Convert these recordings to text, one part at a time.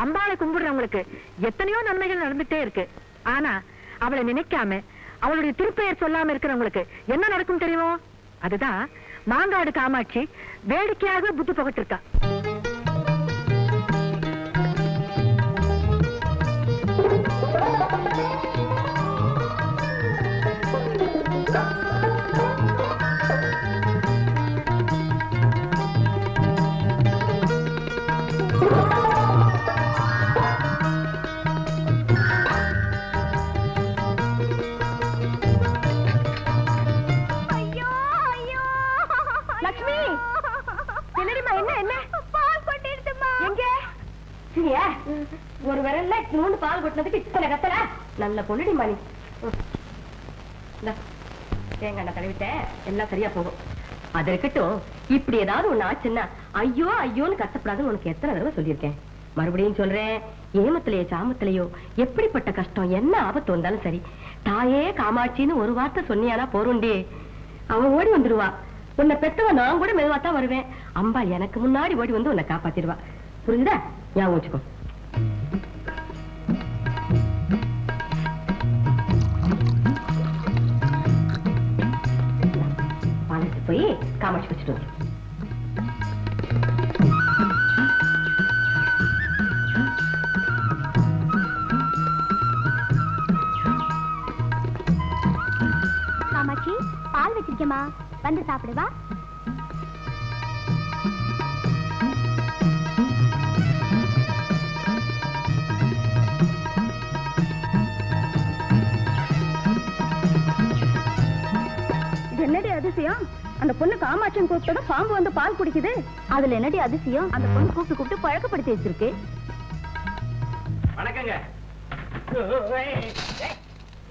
அம்பாளை கும்பிடுறவங்களுக்கு எத்தனையோ நன்மைகள் நடந்துட்டே இருக்கு. ஆனா அவளை நினைக்காம அவளுடைய திருப்பெயர் சொல்லாம இருக்கிறவங்களுக்கு என்ன நடக்கும் தெரியுமோ? அதுதான் மாங்காடு காமாட்சி வேடிக்கையாக புத்தி புகட்டிருக்கா. ஒரு விரல்ல நூண்டு பால் கொட்டினதுக்கு இத்தனை கத்தல. நல்ல பொண்ணுடி மணி. தேங்காய் தடவிட்ட எல்லாம் சரியா போகும். அது இருக்கட்டும், இப்படி ஏதாவது ஒண்ணு ஆச்சுன்னா ஐயோ ஐயோன்னு கத்தப்படாதுன்னு உனக்கு எத்தனை தடவை சொல்லியிருக்கேன். மறுபடியும் சொல்றேன், ஏமத்திலேயோ சாமத்திலேயோ எப்படிப்பட்ட கஷ்டம் என்ன ஆபத்து வந்தாலும் சரி, தாயே காமாட்சின்னு ஒரு வார்த்தை சொன்னியானா போருண்டே அவன் ஓடி வந்துடுவா. உன்னை பெத்தவ நான் கூட மெதுவாத்தான் வருவேன். அம்பா எனக்கு முன்னாடி ஓடி வந்து உன்னை காப்பாத்திடுவா. புரிஞ்சுதா? ஞாபகம் வச்சுக்கோ. பாலத்து போய் காமாட்சி வச்சுட்டு வந்து. காமாட்சி பால் வச்சிருக்கேமா, வந்து சாப்பிடுவா. என்னடி அதிசயம்? அந்த பொண்ணு காமாட்சியம் கூப்பிட்டத பாம்பு வந்து பால் குடிக்குது. அதுல என்னடி அதிசயம்? அந்த பொண்ணு கூப்பிட்டு கூப்பிட்டு பழக்கப்படுத்தி வச்சிருக்கு. வணக்கங்க.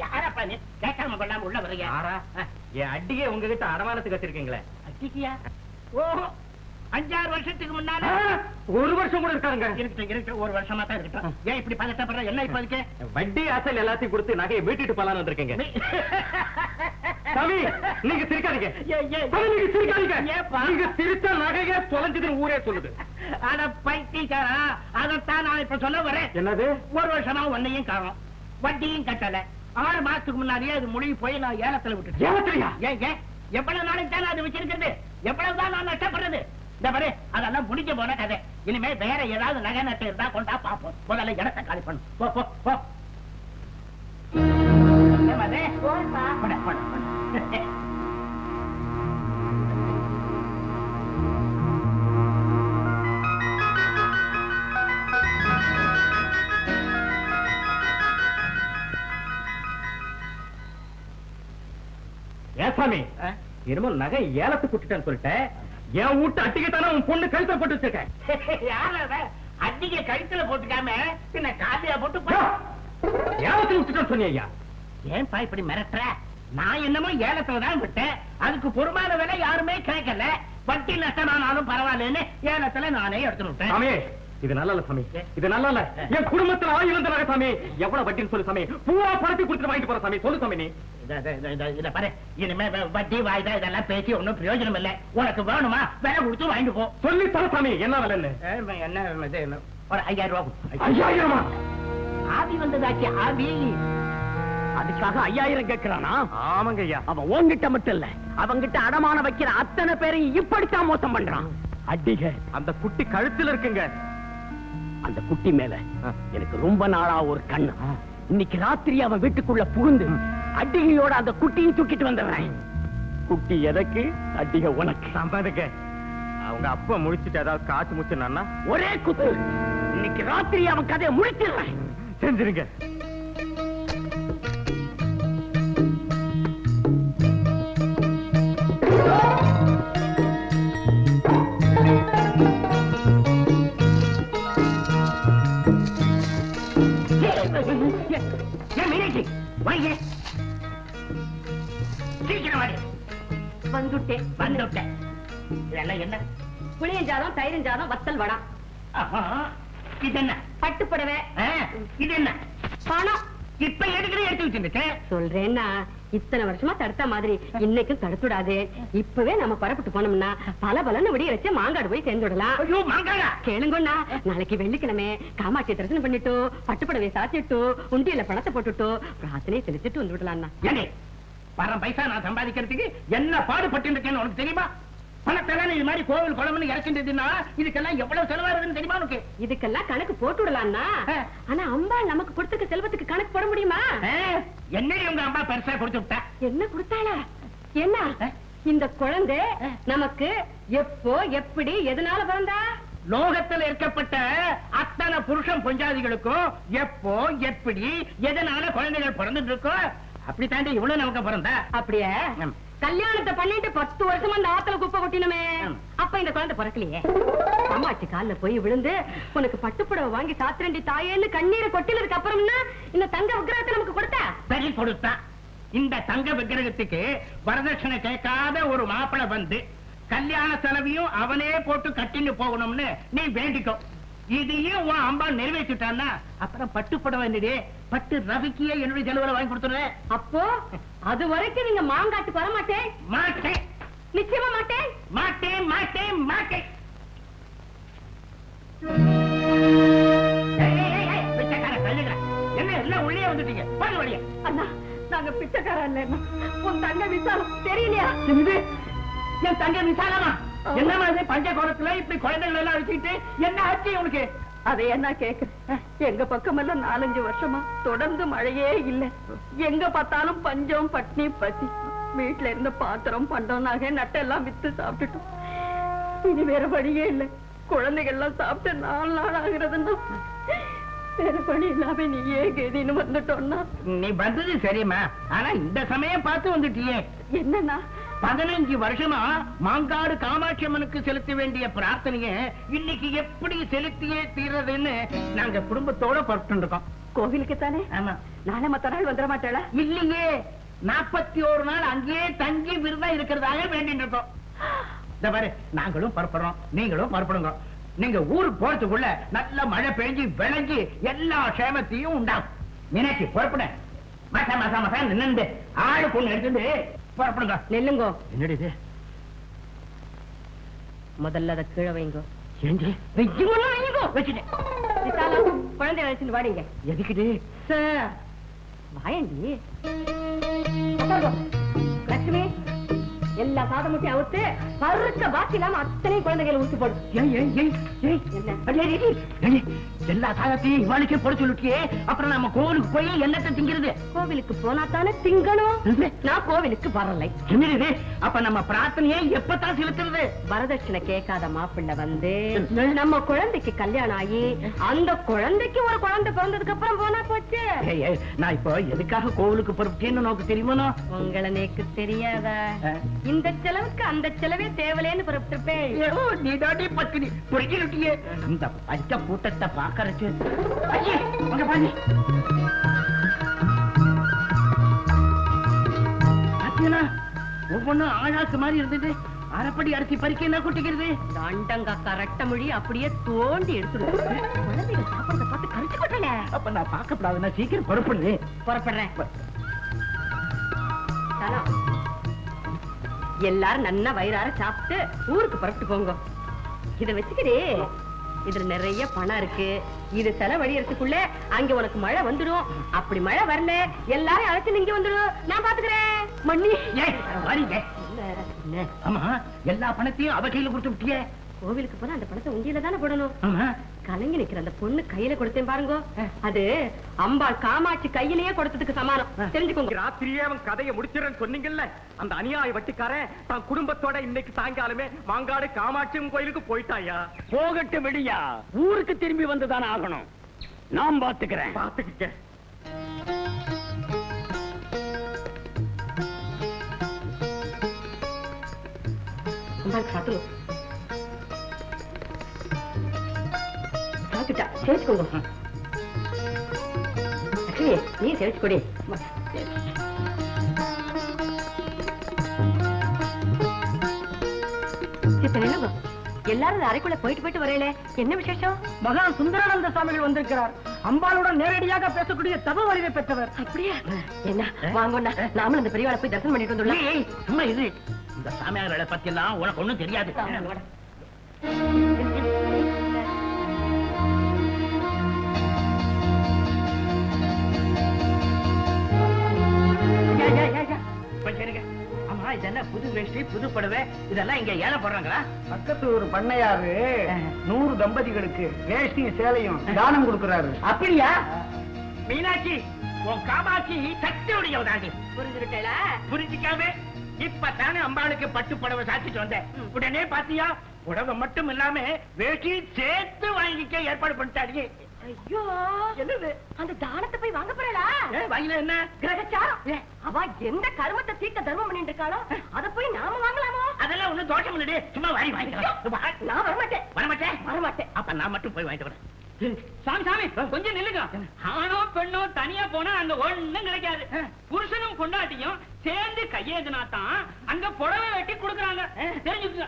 யாரப்பா நீ கேட்காம கொள்ளாம உள்ள வரீங்க? என் அட்டியே உங்ககிட்ட அடமானத்துக்கு வச்சிருக்கீங்களே. அட்டிக்கியா? ஓஹோ, 5-6 வருஷத்துக்கு முன்னால. ஒரு வருஷம் கூட இருக்காங்க. இருக்கு ஒரு வருஷமா தான் இருக்கட்டும். ஏன் இப்படி பதட்டப்படுற? என்ன இப்ப அதுக்கு? வட்டி அசல் எல்லாத்தையும் கொடுத்து நகையை வீட்டுட்டு போலான்னு வந்திருக்கீங்க. சாமி, நீங்க சிரிக்காதீங்க. நீங்க சிரிக்காதீங்க. நீங்க சிரிச்ச நகைய தொலைஞ்சதுன்னு ஊரே சொல்லுது. அட பைத்தியக்காரா, அதைத்தான் நான் இப்ப சொல்ல வரேன். என்னது? ஒரு வருஷமா ஒன்னையும் காணோம், வட்டியும் கட்டல. 6 மாசத்துக்கு முன்னாடியே அது முழுகி போய் நான் ஏலத்துல விட்டுட்டேன். ஏலத்திலையா? ஏங்க எவ்வளவு நாளைக்கு தானே அது வச்சிருக்கிறது? எவ்வளவுதான் நான் நஷ்டப்படுறது? இந்த பாரு, அதெல்லாம் முடிஞ்சு போன கதை. இனிமே வேற ஏதாவது நகை நட்டு இருந்தா கொண்டா பாப்போம். முதல்ல இடத்தை காலி பண்ணு. போ போ போ. ஏசாமி, என்னமோ நகை ஏலத்துக்கு கூட்டிட்டேன்னு சொல்லிட்டேன். என் வீட்டு அட்டிக்கத்தான உன் பொண்ணு கழுத்துல போட்டு வச்சிருக்கேன். அட்டிக்க கழுத்துல போட்டுக்காம பின்ன காலியா போட்டு ஏலத்துல விட்டுட்டேன்னு சொன்னியா? ஏன்பா இப்படி மிரட்டுற? நான் என்னமோ ஏலத்துல தான் விட்டேன். அதுக்கு பொறுமான விலை யாருமே கேட்கல. வட்டி நஷ்டமானாலும் பரவாயில்லன்னு ஏலத்துல நானே எடுத்து விட்டேன். இது நல்ல சாமி, இது நல்ல. என் குடும்பத்துல ஆயிரம் நகை சாமி. எவ்வளவு வட்டின்னு சொல்லு சாமி. பூவா பணத்தை கொடுத்துட்டு வாங்கிட்டு போற சாமி. சொல்லு சாமி. நீ இத பாரு, இனிமே வட்டி வாய்தா இதெல்லாம் பேசி ஒன்னும் பிரயோஜனம் இல்லை. உனக்கு வேணுமா விலை கொடுத்து வாங்கிட்டு போ. சொல்லி தர சாமி. என்ன விலைன்னு? என்ன ஒரு 5000 ரூபாய். 5000? ஆவி வந்ததாச்சு. ஆவி அதுக்காக 5000 கேட்கிறானா? ஆமாங்க ஐயா. அவன் உன்கிட்ட மட்டும் இல்ல, அவங்கிட்ட அடமான வைக்கிற அத்தனை பேரையும் இப்படித்தான் மோசம் பண்றான். அடிக அந்த குட்டி கழுத்துல இருக்குங்க. அந்த குட்டி மேல எனக்கு ரொம்ப நாளா ஒரு கண்ணு. இன்னைக்கு ராத்திரி அவன் வீட்டுக்குள்ள புகுந்து அட்டிகையோட அந்த குட்டியும் தூக்கிட்டு வந்தவன். குட்டி எதற்கு? அட்டிகை உனக்கு. சம்பாதிக்க அவங்க அப்பா முடிச்சுட்டு ஏதாவது காசு முச்சுனா ஒரே குத்து. இன்னைக்கு ராத்திரி அவன் கதையை முடிச்சிடுறேன். செஞ்சிருங்க. என்ன புளியஞ்சாதம், தயிரஞ்சாதம், வத்தல் வடா. இது என்ன? பட்டுப்படவே. இது என்ன? பணம். இப்ப எடுத்து வச்சிருக்க சொல்றேன்னா, இத்தனை வருஷமா தடுத்த மாதிரி இன்னைக்கும் தடுத்துடாது. இப்பவே நம்ம புறப்பட்டு போனோம்னா பல விடிய வச்சு மாங்காடு போய் சேர்ந்து விடலாம். ஐயோ மாங்காடா கேளுங்கண்ணா, நாளைக்கு வெள்ளிக்கிழமை காமாட்சி தரிசனம் பண்ணிட்டு பட்டுப்படவை சாத்திட்டு உண்டியில பணத்தை போட்டுட்டு பிரார்த்தனையை செலுத்திட்டு வந்து விடலாம்னா. ஏங்க பரம் பைசா நான் சம்பாதிக்கிறதுக்கு என்ன பாடுபட்டு இருக்கேன்னு உனக்கு தெரியுமா? பணத்தெல்லாம் இது மாதிரி கோவில் குளம்னு இறக்கின்றதுன்னா இதுக்கெல்லாம் எவ்வளவு செலவாகுதுன்னு தெரியுமா உனக்கு? இதுக்கெல்லாம் கணக்கு போட்டு விடலாம்னா. ஆனா அம்பாள் நமக்கு கொடுத்துக்க செல்வத்துக்கு கணக்கு போட முடியுமா? என்னடி உங்க அம்மா பெருசா கொடுத்து விட்டா? என்ன கொடுத்தாளா? என்ன இந்த குழந்தை நமக்கு எப்போ எப்படி எதனால பிறந்தா? லோகத்தில் இருக்கப்பட்ட அத்தனை புருஷன் பொஞ்சாதிகளுக்கும் எப்போ எப்படி எதனால குழந்தைகள் பிறந்துட்டு இருக்கோ அப்படி தாண்டி இவ்வளவு நமக்கு பிறந்தா. அப்படியே கல்யாணத்தை பண்ணிட்டு 10 வருஷமா அந்த ஆத்துல குப்பை கொட்டினுமே, அப்ப இந்த குழந்தை பிறக்கலையே. அம்மாச்சி கால்ல போய் விழுந்து உனக்கு பட்டுப்புடவை வாங்கி சாத்திரண்டி தாயேன்னு கண்ணீரை கொட்டினதுக்கு அப்புறம்னா இந்த தங்க விக்கிரகத்தை நமக்கு கொடுத்தா? சரி கொடுத்தா. இந்த தங்க விக்கிரகத்துக்கு வரதட்சணை கேட்காத ஒரு மாப்பிளை வந்து கல்யாண செலவையும் அவனே போட்டு கட்டின்னு போகணும்னு நீ வேண்டிக்கோ. இதையும் உன் அம்பா நிறைவேற்றிட்டான்னா அப்புறம் பட்டு புடவை என்னடி பட்டு ரவிக்கியே என்னுடைய செலவுல வாங்கி கொடுத்துருவேன். அப்போ அது வரைக்கும் நீங்க மாங்காட்டுக்கு வர மாட்டேன்? மாட்டேன், நிச்சயமா மாட்டேன். மாட்டேன் மாட்டேன் மாட்டேன். என்ன எல்லாம் உள்ளே வந்துட்டீங்க? பாரு வழியா. அண்ணா நாங்க பிச்சைக்காரன் இல்ல, உன் தங்க விசாலம் தெரியலையா? என் தங்க விசாலமா என்ன மாதிரி பஞ்ச கோலத்துல இப்படி குழந்தைகள் எல்லாம் வச்சுக்கிட்டு என்ன ஆச்சு உனக்கு? அதை என்ன கேக்குறேன், எங்க பக்கம் எல்லாம் 4-5 வருஷமா தொடர்ந்து மழையே இல்ல. எங்க பார்த்தாலும் பஞ்சம் பட்னி பசி. வீட்டுல இருந்த பாத்திரம் பண்டம் நகை நட்டெல்லாம் வித்து சாப்பிட்டுட்டோம். இனி வேற வழியே இல்ல. குழந்தைகள் எல்லாம் சாப்பிட்டு 4 நாள் ஆகுறதுன்னா வேற வழி இல்லாம நீயே கதின்னு வந்துட்டோம்னா. நீ வந்தது சரிம்மா, ஆனா இந்த சமயம் பார்த்து வந்துட்டியே. என்னன்னா 15 வருஷமா மாங்காடு காமாட்சி அம்மனுக்கு செலுத்த வேண்டிய பிரார்த்தனைய இன்னைக்கு எப்படி செலுத்தியே தீர்றதுன்னு நாங்க குடும்பத்தோட புறப்பட்டு இருக்கோம். கோவிலுக்கு தானே? ஆமா. நாளை மத்த நாள் வந்துட மாட்டாளா? இல்லையே, 41 நாள் அங்கேயே தங்கி விருதா இருக்கிறதாக வேண்டிட்டு இருக்கோம். இந்த பாரு, நாங்களும் புறப்படுறோம், நீங்களும் புறப்படுங்க. நீங்க ஊருக்கு போறதுக்குள்ள நல்ல மழை பெஞ்சு விளைஞ்சு எல்லா சேமத்தையும் உண்டாகும். மீனாட்சி புறப்பட மசா நின்று ஆளுக்கு ஒண்ணு எடுத்துட்டு புறப்படுங்க. நெல்லுங்கோ. என்னடி இது? முதல்ல அதை கீழே வைங்கோ. ஏஞ்சி வச்சுட்டேன். குழந்தை வச்சுட்டு வாடிங்க. எதுக்குது? வாயண்டி லட்சுமி, எல்லா சாதமுட்டையும் அவுத்து பருக்க பாக்கி இல்லாம அத்தனை குழந்தைகளை ஊசி போடு. எல்லா சாதத்தையும் இவாளுக்கே போட சொல்லிட்டியே, அப்புறம் நம்ம கோவிலுக்கு போய் என்னத்தை திங்கிறது? கோவிலுக்கு போனா தானே திங்கணும். நான் கோவிலுக்கு வரலை. என்னது? அப்ப நம்ம பிரார்த்தனையை எப்பதான் செலுத்துறது? வரதட்சணை கேட்காத மாப்பிள்ளை வந்து நம்ம குழந்தைக்கு கல்யாணம் ஆகி அந்த குழந்தைக்கு ஒரு குழந்தை பிறந்ததுக்கு அப்புறம் போனா போச்சு. நான் இப்போ எதுக்காக கோவிலுக்கு பொறுப்பேன்னு நோக்கு தெரியுமோ? உங்களை நேக்கு தெரியாதா? இந்த செலவுக்கு அந்த செலவே தேவலேன்னு புறப்பட்டிருப்பேன். நீ தாண்டி பத்தினி புரிஞ்சுட்டியே. இந்த பஞ்ச கூட்டத்தை பாக்கறச்சு அங்க பாரு. ஒவ்வொன்னும் ஆழாக்கு மாதிரி இருந்தது. அரைப்படி அரிசி பறிக்க என்ன கூட்டிக்கிறது? தாண்டங்க கரெக்ட மொழி அப்படியே தோண்டி எடுத்துடுது. குழந்தைகள் சாப்பிடறத பார்த்து கரிச்சு கொட்டல. அப்ப நான் பார்க்கப்படாதுன்னா சீக்கிரம் புறப்படு. புறப்படுறேன். எல்லாரும் நன்னா வயிறார சாப்பிட்டு ஊருக்கு புறப்பட்டு போங்க. இத வச்சுக்கிறே, இதுல நிறைய பணம் இருக்கு. இது செலவழியறதுக்குள்ள அங்க உனக்கு மழை வந்துடும். அப்படி மழை வரல எல்லாரும் அழைச்சு நீங்க வந்துடும். நான் பாத்துக்கிறேன். மண்ணி வரீங்க. ஆமா, எல்லா பணத்தையும் அவ கையில கொடுத்து விட்டியே. கோவிலுக்கு போனா அந்த பணத்தை உண்டியில தானே போடணும். ஆமா. கலங்கி நிக்கிற அந்த பொண்ணு கையில கொடுத்தேன் பாருங்க, அது அம்பாள் காமாட்சி கையிலேயே கொடுத்ததுக்கு சமானம். தெரிஞ்சுக்கோங்க. ராத்திரியே அவன் கதையை முடிச்சிடறேன்னு சொன்னீங்கல்ல, அந்த அநியாய வட்டிக்காரன் தான் குடும்பத்தோட இன்னைக்கு சாயங்காலமே மாங்காடு காமாட்சி கோயிலுக்கு போயிட்டாயா? போகட்டு விடியா, ஊருக்கு திரும்பி வந்துதானே ஆகணும். நான் பாத்துக்கிறேன். பாத்துக்கிட்ட பாத்துக்கோ. சேர்த்துக்கோங்க. நீ சேர்த்து கொடி. எல்லாரும் அறைக்குள்ள போயிட்டு வரையில என்ன விசேஷம்? மகா சுந்தரானந்த சுவாமிகள் வந்திருக்கிறார். அம்பாளுடன் நேரடியாக பேசக்கூடிய தவ வலிமை பெற்றவர். அப்படியா? என்ன வாங்கண்ணா, நாமளும் அந்த பெரியவாளை போய் தரிசனம் பண்ணிட்டு வந்துடலாம். சும்மா இது இந்த சாமியார்களை பத்தி எல்லாம் உனக்கு ஒண்ணும் தெரியாது. ஆமா, இதெல்லாம் புது வேஷ்டி புது புடவை இதெல்லாம் இங்க ஏழை போடுறாங்களா? பக்கத்து ஒரு பண்ணையாரு 100 தம்பதிகளுக்கு வேஷ்டியும் சேலையும் தானம் கொடுக்கறாரு. அப்படியா? மீனாட்சி, உன் காமாட்சி சக்தியுடையவதாண்டி. புரிஞ்சுக்கிட்டேல? புரிஞ்சிக்காம இப்பதானே அம்பாளுக்கு பட்டு புடவை சாத்திட்டு வந்தேன். உடனே பாத்தியா, புடவை மட்டும் இல்லாம வேஷ்டி சேர்த்து வாங்கிக்க ஏற்பாடு பண்ணிட்டாடி. ஐயோ, என்னது? அந்த தானத்தை போய் வாங்க போறா? வாங்கில என்ன கிரகச்சாரம். அவ எந்த கர்மத்தை தீர்க்க தர்மம் பண்ணிட்டு இருக்காளோ அத போய் நாம வாங்கலாமோ? அதெல்லாம் ஒண்ணும் தோஷம் இல்லடி, சும்மா வாங்கி வாங்கிக்கலாம். நான் வரமாட்டேன். வரமாட்டேன். அப்ப நான் மட்டும் போய் வாங்கிட்டு வரேன். சாமி சாமி கொஞ்சம் நில்லுங்க. ஆணோ பெண்ணோ தனியா போனா அங்க ஒண்ணும் கிடைக்காது. புருஷனும் பொண்டாட்டியும் சேர்ந்து கையேதுனாத்தான் அங்க புடவை வெட்டி கொடுக்கறாங்க. தெரிஞ்சுக்க.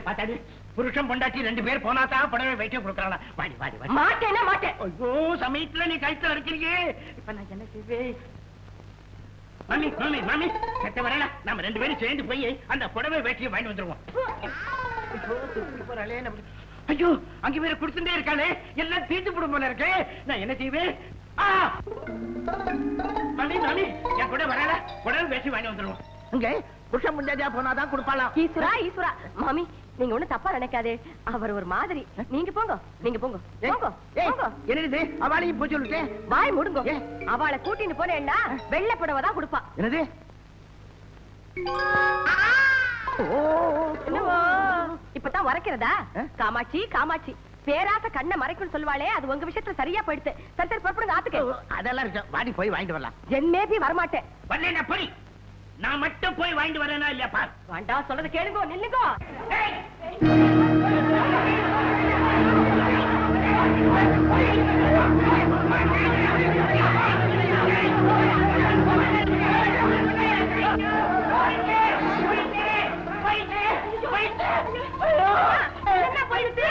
பாத்தாடி, புருஷன் பொண்டாட்டி 2 பேர் போனாதான் புடவை வெட்டி கொடுக்கறாங்க. வாடி வாடி வாடி. மாட்டேனா மாட்டேன். ஐயோ, சமயத்துல நீ கழுத்துல இருக்கிறீங்க. இப்ப நான் என்ன செய்வேன்? மாமி மாமி மாமி, கட்ட வரல. நம்ம 2 பேரும் சேர்ந்து போய் அந்த புடவை வேட்டியை வாங்கி வந்துருவோம். ஐயோ, அங்க வேற குடுத்துட்டே இருக்கானே, எல்லாம் தீர்த்து போடும் போல இருக்கு. நான் என்ன செய்வேன்? மாமி மாமி, என் கூட வரல. புடவை வேட்டி வாங்கி வந்துருவோம். அங்க புருஷன் முன்னாடியா போனாதான் கொடுப்பாளாம். ஈஸ்வரா ஈஸ்வரா. மாமி, நீங்க ஒண்ணு தப்பா நினைக்காதே. அவர் ஒரு மாதிரி. நீங்க போங்க, நீங்க போங்க. போங்க போங்க. என்னது அவளையும் போய் சொல்லிட்டு வாய் முடுங்க. அவளை கூட்டிட்டு போனேன்னா வெள்ளை புடவை தான் கொடுப்பா. என்னது? என்னவோ இப்பதான் உரைக்கிறதா? காமாட்சி காமாட்சி, பேராச கண்ணை மறைக்கும் சொல்லுவாளே, அது உங்க விஷயத்துல சரியா போயிடுது. சரி சரி புறப்படுங்க ஆத்துக்கு. அதெல்லாம் இருக்கு, வாடி போய் வாங்கிட்டு வரலாம். என்னேபி வரமாட்டேன். வரல போய், நான் மட்டும் போய் வாங்கிட்டு வரேனா இல்லையா பார். வேண்டாம், சொல்லது கேளுங்க, நில்லுங்க. என்ன போயிடுச்சு?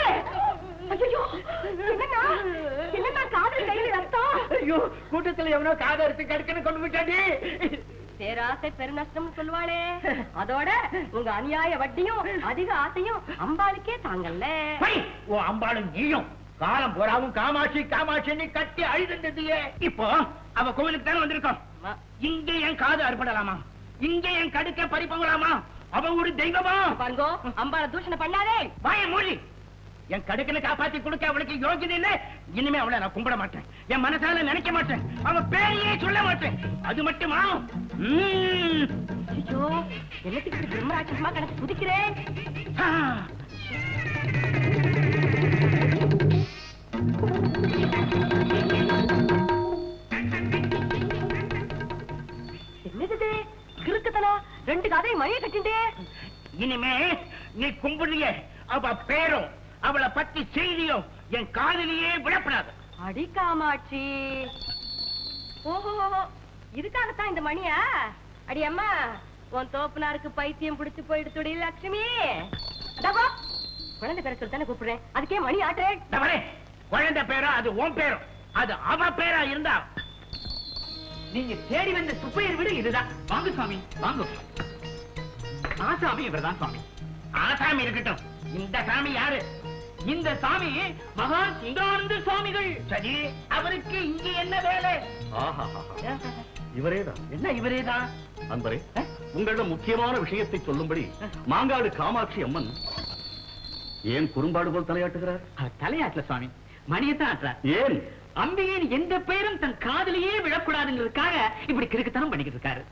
ஐயோ, என்னன்னா காதல் கையில ரத்தம். ஐயோ, கூட்டத்துல எவனோ காதை எடுத்து கடுக்கன்னு கொண்டு போயிட்டாடி. பேராசை பெருநஷ்டம் சொல்லுவாளே, அதோட உங்க அநியாய வட்டியும் அதிக ஆசையும் அம்பாளுக்கே தாங்கல்ல. ஓ அம்பாளும் நீயும் காலம் போறாவும் காமாட்சி காமாட்சி கட்டி அழுதுண்டியே. இப்போ அவ கோவிலுக்கு தானே வந்திருக்கோம். இங்க என் காது அறுபடலாமா? இங்க என் கடுக்க பறிப்பங்களாமா? அவ ஒரு தெய்வமா? பாருங்கோ, அம்பாளை தூஷணை பண்ணாதே. வாய மூடி. என் கடுக்கனை காப்பாத்தி கொடுக்க அவளுக்கு யோகியதை இல்லை. இனிமே அவளை நான் கும்பிட மாட்டேன், என் மனசால நினைக்க மாட்டேன், அவன் பேரையே சொல்ல மாட்டேன். அது மட்டுமா? ஐயோ, என்னத்துக்கு பிரம்மராட்சசமா கணக்கு குதிக்கிறேன். என்னது கிறுக்குத்தனா? 2 கதையை மழையை கட்டிண்டே. இனிமே நீ கும்பிடுறிய அவ பேரும் அவளை பத்தி செய்தியும் என் காதலியே விடப்படாது. அடி காமாட்சி. ஓஹோ, இதுக்காகத்தான் இந்த மணியா? அடி அம்மா, உன் தோப்புனாருக்கு பைத்தியம் பிடிச்சு போயிடுத்துடி லட்சுமி. குழந்தை பேர சொல்லித்தானே கூப்பிடுறேன், அதுக்கே மணி ஆட்டுறேன். குழந்தை பேரா அது உன் பேரும், அது அவ பேரா இருந்தா நீங்க தேடி வந்த சுப்பையர் வீடு இதுதான். வாங்க சாமி வாங்க. ஆசாமி இவர்தான் சாமி. ஆசாமி இருக்கட்டும், இந்த சாமி யாரு? இந்த சாமி மகா சுந்தானந்த சுவாமிகள். சரி, அவருக்கு இங்க என்ன வேலை? இவரேதான். என்ன இவரேதான்? அன்பரே, உங்களிடம் முக்கியமான விஷயத்தை சொல்லும்படி மாங்காடு காமாட்சி அம்மன் ஏன் குறும்பாடு போல் தலையாட்டுகிறார்? அவர் தலையாட்டல சுவாமி, மணியத்தான் ஆட்டுறார். ஏன்? அம்பிகையின் எந்த பெயரும் தன் காதலியே விழக்கூடாதுங்கிறதுக்காக இப்படி கிறுக்குத்தனம் பண்ணிக்கிட்டு இருக்காரு.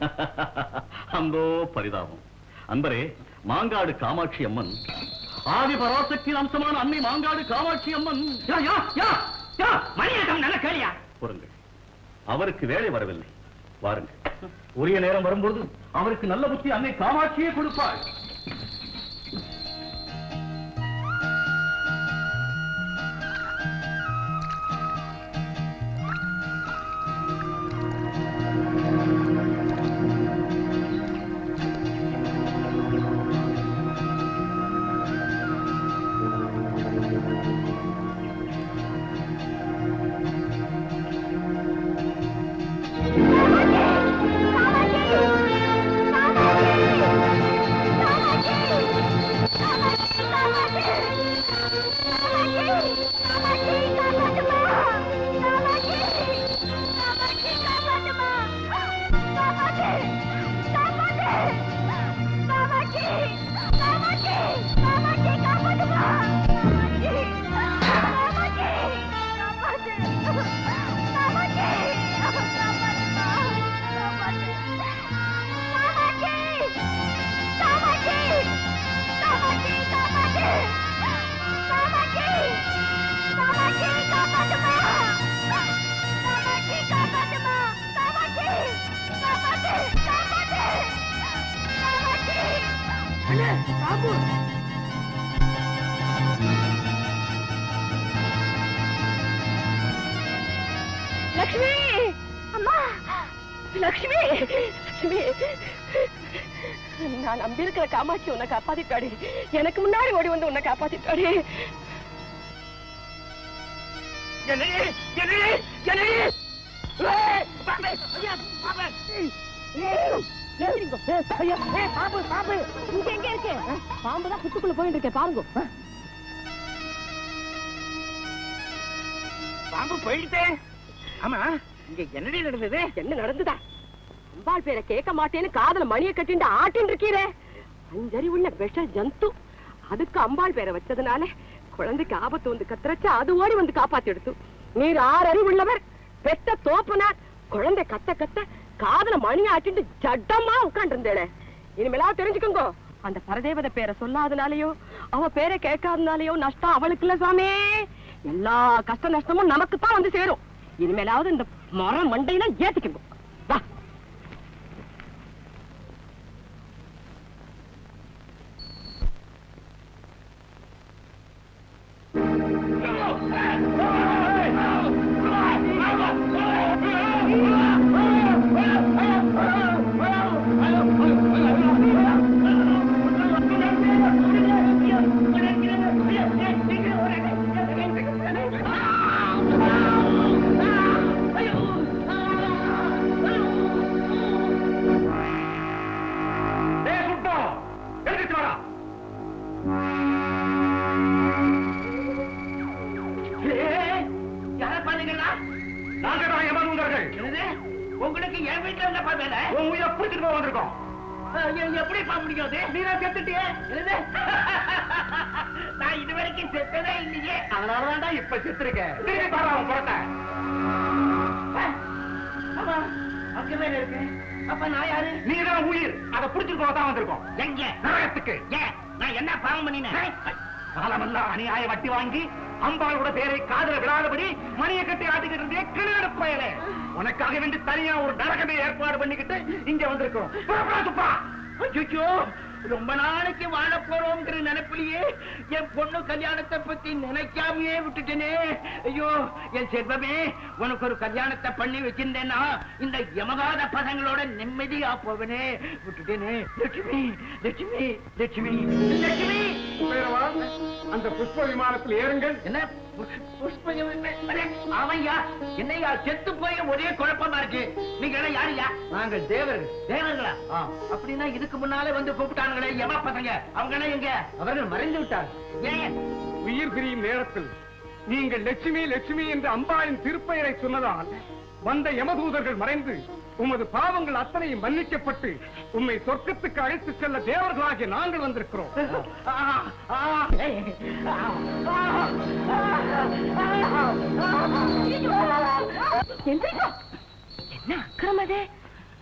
அந்தோ பரிதாபம். அன்பரே, மாங்காடு காமாட்சி அம்மன் ஆதி பராசக்தி அம்சமான அன்னை மாங்காடு காமாட்சி அம்மன். மணியாட்டம் நல்ல கேளியா? பொறுங்கள், அவருக்கு வேலை வரவில்லை. வாருங்கள், உரிய நேரம் வரும்போது அவருக்கு நல்ல புத்தி அன்னை காமாட்சியே கொடுப்பாள். லக்ஷ்மி அம்மா லக்ஷ்மி லக்ஷ்மி நான் நம்பி இருக்கிற காமாட்சி உன்னை காப்பாத்திட்டாடி எனக்கு முன்னாடி ஓடி வந்து உன்னை காப்பாத்திட்டாடி பாம்புதான் குத்துக்குள்ள போயிட்டு இருக்கேன் பாருங்க பாம்பு போயிட்டே ஆமா இங்க என்னடி நடந்தது என்ன நடந்துதா அம்பாள் பேரை கேட்க மாட்டேன்னு காதல மணியை கட்டிண்டு ஆட்டின்னு இருக்கீரே அஞ்சறிவுள்ள விஷ ஜந்து அதுக்கு அம்பாள் பேரை வச்சதுனால குழந்தைக்கு ஆபத்து வந்து கத்துறச்சு அது ஓடி வந்து காப்பாத்தி எடுத்து நீர் 6 அறிவுள்ளவர் பெத்த தோப்பனார் குழந்தை கத்த கத்த காதல மணி ஆட்டிட்டு ஜட்டமா உட்கார்ந்து இருந்தேளே இனிமேலாவது தெரிஞ்சுக்கோங்க அந்த பரதேவத பேரை சொல்லாதனாலயோ அவ பேரை கேட்காதனாலயோ நஷ்டம் அவளுக்கு இல்ல சாமி எல்லா கஷ்ட நஷ்டமும் நமக்கு தான் வந்து சேரும் இனிமேலாவது இந்த மரம் மண்டையில ஏத்திக்கணும் வா உங்களுக்கு என் வீட்டுல இருந்தப்பா வேலை உன் உயிரை பிடிச்சிட்டு போக வந்திருக்கோம் எப்படி பா முடியாது நீரா செத்துட்டியே நான் இது வரைக்கும் செத்ததே இல்லையே அதனாலதான் இப்ப செத்துருக்கேன் திரும்பி பாரு அவன் புறத்த ஆமா அங்க மேல இருக்கு அப்ப நான் யாரு நீதான் உயிர் அதை பிடிச்சிட்டு போக தான் வந்திருக்கோம் எங்க நரகத்துக்கு ஏன் நான் என்ன பாவம் பண்ணினேன் காலமெல்லாம் அநியாய வட்டி வாங்கி அம்பாளோட பேரை காதல விடாதபடி மணியை கட்டி ஆட்டிக்கிட்டு இருந்தே கிணறு பயலே உனக்காக வேண்டி தனியா ஒரு நரகமே ஏற்பாடு பண்ணிக்கிட்டு இங்க வந்திருக்கோம் ரொம்ப நாளைக்கு வாழ போறோம்ங்கிற நினைப்பிலேயே என் பொண்ணு கல்யாணத்தை பத்தி நினைக்காமையே விட்டுட்டேனே ஐயோ என் செல்வமே உனக்கு ஒரு கல்யாணத்தை பண்ணி வச்சிருந்தேன்னா இந்த யமகாத பசங்களோட நிம்மதியா போவனே விட்டுட்டேனே லட்சுமி லட்சுமி லட்சுமி லட்சுமி அந்த புஷ்ப விமானத்தில் ஏறுங்கள் என்ன ஆமையா என்னையா செத்து போய் ஒரே குழப்பமா இருக்கு நீங்க யாருயா நாங்கள் தேவர்கள் தேவர்களா அப்படின்னா இதுக்கு முன்னாலே வந்து கூப்பிட்டாங்களே யமா பசங்க அவங்க எங்க அவர்கள் மறைந்து விட்டார் ஏன் உயிர் பிரியும் நேரத்தில் நீங்கள் லட்சுமி லட்சுமி என்று அம்பாளின் திருப்பெயரை சொன்னதால் வந்த யமதூதர்கள் மறைந்து உமது பாவங்கள் அத்தனையும் மன்னிக்கப்பட்டு உம்மை சொர்க்கத்துக்கு அழைத்து செல்ல தேவர்களாகிய நாங்கள் வந்திருக்கிறோம் என்ன அக்கிரமதே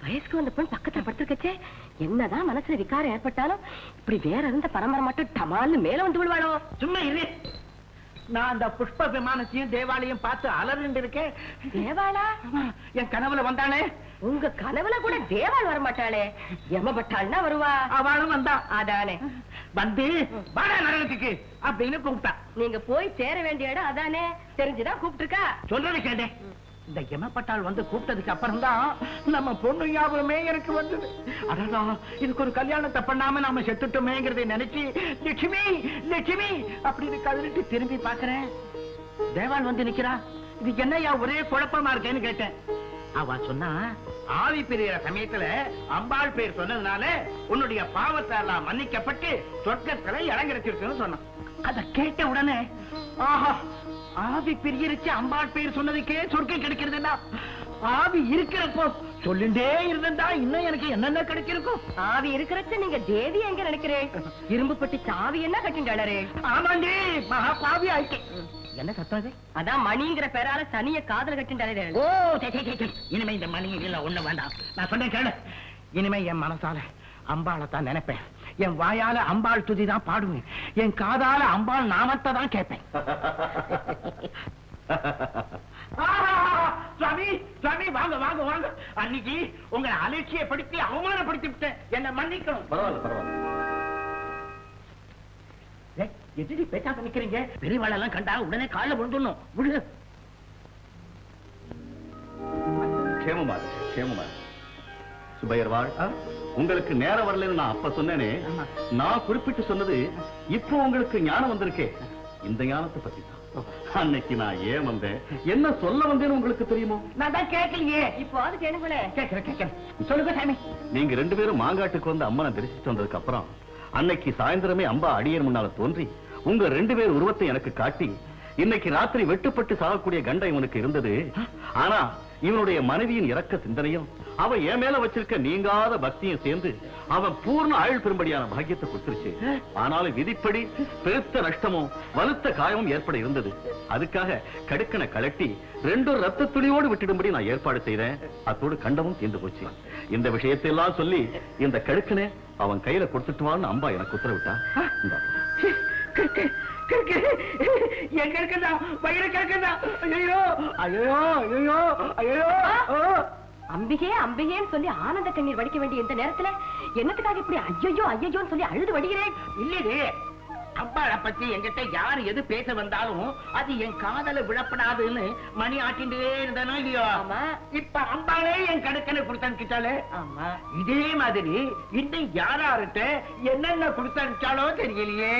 வயசுக்கு வந்த பொண்ணு பக்கத்துல படுத்திருக்கச்சே என்னதான் மனசுல விகாரம் ஏற்பட்டாலும் இப்படி வேற இருந்த பரம்பரை மட்டும் டமால்னு மேல வந்து விடுவாளோ சும்மா இரு நான் அந்த புஷ்ப விமானத்தையும் தேவாலயம் பார்த்து அலர்ந்து இருக்கேன் தேவாளா என் கனவுல வந்தானே உங்க கனவுல கூட தேவாள் வரமாட்டாளே எமப்பட்டாள்னா வருவா அவளும் வந்தா அதானே வந்து வாடா நரகத்துக்கு அப்படின்னு கூப்பிட்டா நீங்க போய் சேர வேண்டிய இடம் அதானே தெரிஞ்சுதான் கூப்பிட்டுருக்கா சொல்றது கேட்டேன் இந்த எமப்பட்டாள் வந்து கூப்பிட்டதுக்கு அப்புறம் தான் நம்ம பொண்ணு ஞாபகமே எனக்கு வந்தது அதான் இதுக்கு ஒரு கல்யாணத்தை பண்ணாம நாம செத்துட்டோமேங்கிறதை நினைச்சு லட்சுமி லட்சுமி அப்படின்னு கதறிட்டு திரும்பி பாக்குறேன் தேவாள் வந்து நிக்கிறா இது என்னையா ஒரே குழப்பமா இருக்கேன்னு கேட்டேன் அவ சொன்னா ஆவி பிரிகிற சமயத்துல அம்பாள் பேர் சொன்னதுனால உன்னுடைய பாவத்தை எல்லாம் மன்னிக்கப்பட்டு சொர்க்கத்துல இறங்கிருச்சிருக்குன்னு சொன்னான் அத கேட்ட உடனே ஆஹா ஆவி பிரியிருச்சு அம்பாள் பேர் சொன்னதுக்கே சொர்க்கம் கிடைக்கிறதுன்னா ஆவி இருக்கிறப்போ சொல்லிண்டே இருந்தா இன்னும் எனக்கு என்னென்ன கிடைச்சிருக்கும் ஆவி இருக்கிறச்ச நீங்க தேவி எங்க நினைக்கிறேன் இரும்பு பட்டி சாவி என்ன கட்டிண்டாளரே ஆமாண்டி மகா பாவி ஆயிட்டேன் என்ன சத்தாது அதான் மணிங்கிற பேரால சனிய காதல கட்டிண்டாளே ஓ இனிமே இந்த மணி இல்ல ஒண்ணு வேண்டாம் நான் சொன்னேன் கேளு இனிமே என் மனசால அம்பாளை தான் நினைப்பேன் என் வாயால அம்பாள் துதி தான் பாடுவேன் என் காதால அம்பாள் நாமத்தை தான் கேட்பேன் சுவாமி சுவாமி வாங்க வாங்க வாங்க அன்னைக்கு உங்களை அலட்சியப்படுத்தி அவமானப்படுத்தி விட்டேன் என்ன மன்னிக்கணும் பரவாயில்ல பரவாயில்ல எதிரி பேசாம நிக்கிறீங்க பெரியவாளெல்லாம் கண்டா உடனே காலில் விழுந்துடணும் விழு க்ஷேமமா இருக்கு, க்ஷேமமா இருக்கு. சுபையர்வாள், உங்களுக்கு நேரம் வரலன்னு நான் அப்ப சொன்னேனே, நான் குறிப்பிட்டு சொன்னது இப்போ உங்களுக்கு ஞானம் வந்திருக்கே, இந்த ஞானத்தை பத்தி தான். அன்னைக்கு நான் ஏன் வந்தேன், என்ன சொல்ல வந்தேன்னு உங்களுக்கு தெரியுமோ? நான் தான் கேட்கலையே. இப்போ அது கேளுங்களே. கேட்கிறேன். சொல்லுங்க சாமி. நீங்க 2 பேரும் மாங்காட்டுக்கு வந்து அம்மனை தரிசிச்சு வந்ததுக்கு அப்புறம் அன்னைக்கு சாயந்தரமே அம்பா அடியர் முன்னால தோன்றி உங்க 2 பேர் உருவத்தை எனக்கு காட்டி, இன்னைக்கு ராத்திரி வெட்டுப்பட்டு சாகக்கூடிய கண்டம் இவனுக்கு இருந்தது, ஆனா இவனுடைய மனைவியின் இரக்க சிந்தனையும் அவ என் மேல வச்சிருக்க நீங்காத பக்தியும் சேர்ந்து அவன் பூர்ண ஆயுள் பெரும்படியான பாக்கியத்தை கொடுத்துருச்சு. ஆனாலும் விதிப்படி பெருத்த நஷ்டமும் வலுத்த காயமும் ஏற்பட இருந்தது. அதுக்காக கடுக்கனை கலட்டி 2 ரத்த துளியோடு விட்டுடும்படி நான் ஏற்பாடு செய்தேன். அத்தோடு கண்டமும் தீர்ந்து போச்சு. இந்த விஷயத்தை எல்லாம் சொல்லி இந்த கடுக்கனை அவன் கையில கொடுத்துட்டுவான்னு அம்பா எனக்கு உத்தரவிட்டான். எங்க இருக்குதா? வயிறு கேட்குதா? ஐயோ ஐயோ ஐயோ ஐயோ. அம்பிகே அம்பிகேன்னு சொல்லி ஆனந்த கண்ணீர் வடிக்க வேண்டிய இந்த நேரத்துல என்னத்துக்காக இப்படி ஐயோ ஐயோன்னு சொல்லி அழுது வடிகிறேன்? இல்லையே, அம்பாளை பத்தி என்கிட்ட யாரு எது பேச வந்தாலும் அது என் காதல விழப்படாதுன்னு மணி ஆட்டிண்டே இருந்தானோ இல்லையோ. ஆமா. இப்ப அம்பாளே என் கடுக்கனை கொடுத்தான்னு. ஆமா. இதே மாதிரி இன்னும் யாராருட்ட என்னென்ன கொடுத்தாச்சாலோ தெரியலையே.